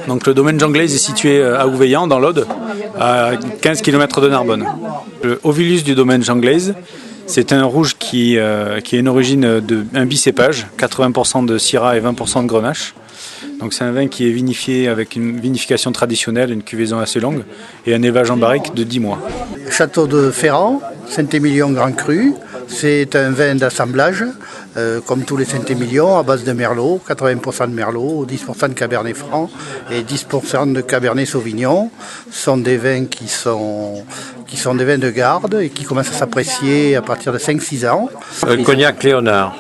Donc le domaine Jean-Glaise est situé à Ouveillan, dans l'Aude, à 15 km de Narbonne. Le Ovulus du domaine Jean-Glaise, c'est un rouge qui a une origine d'un bicépage, 80% de Syrah et 20% de Grenache. Donc c'est un vin qui est vinifié avec une vinification traditionnelle, une cuvaison assez longue et un élevage en barrique de 10 mois. Château de Ferrand, Saint-Émilion Grand Cru, c'est un vin d'assemblage, comme tous les Saint-Émilion, à base de Merlot, 80% de Merlot, 10% de Cabernet Franc et 10% de Cabernet Sauvignon. Ce sont des vins qui sont des vins de garde et qui commencent à s'apprécier à partir de 5-6 ans. Cognac Léonard,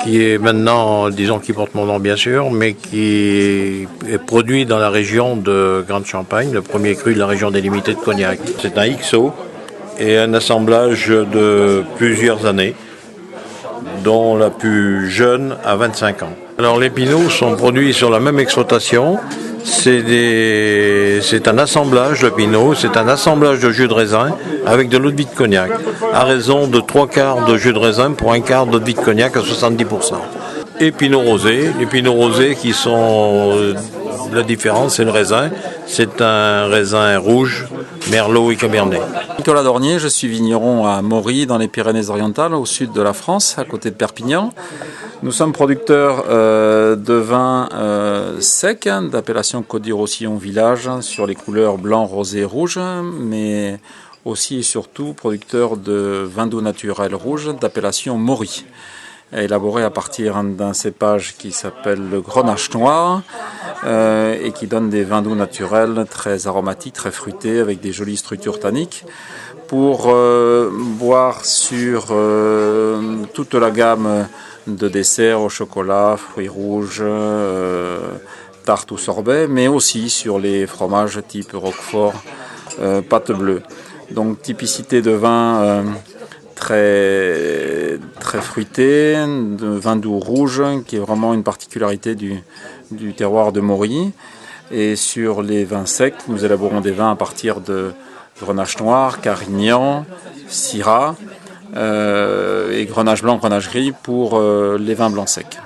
qui est maintenant, disons, qui porte mon nom bien sûr, mais qui est produit dans la région de Grande Champagne, le premier cru de la région délimitée de Cognac. C'est un XO et un assemblage de plusieurs années, dont la plus jeune a 25 ans. Alors les pinots sont produits sur la même exploitation. C'est un assemblage de pinot, c'est un assemblage de jus de raisin avec de l'eau de vie de cognac, à raison de 3/4 de jus de raisin pour 1/4 d'eau de vie de cognac à 70%. Et pinot rosé, les pinots rosés qui sont, la différence c'est le raisin, c'est un raisin rouge, merlot et cabernet. Nicolas Dornier, je suis vigneron à Mory dans les Pyrénées-Orientales, au sud de la France, à côté de Perpignan. Nous sommes producteurs de vins secs, d'appellation Côte du Roussillon Village, sur les couleurs blanc, rosé, rouge, mais aussi et surtout producteurs de vins doux naturels rouges d'appellation Mory, élaboré à partir d'un cépage qui s'appelle le Grenache noir et qui donne des vins doux naturels très aromatiques, très fruités, avec des jolies structures tanniques, pour boire sur toute la gamme de desserts au chocolat, fruits rouges, tarte ou sorbet, mais aussi sur les fromages type Roquefort, pâte bleue. Donc typicité de vin très fruité, de vin doux rouge, qui est vraiment une particularité du terroir de Mory. Et sur les vins secs, nous élaborons des vins à partir de Grenache noir, Carignan, Syrah, et Grenache blanc, Grenache gris pour les vins blancs secs.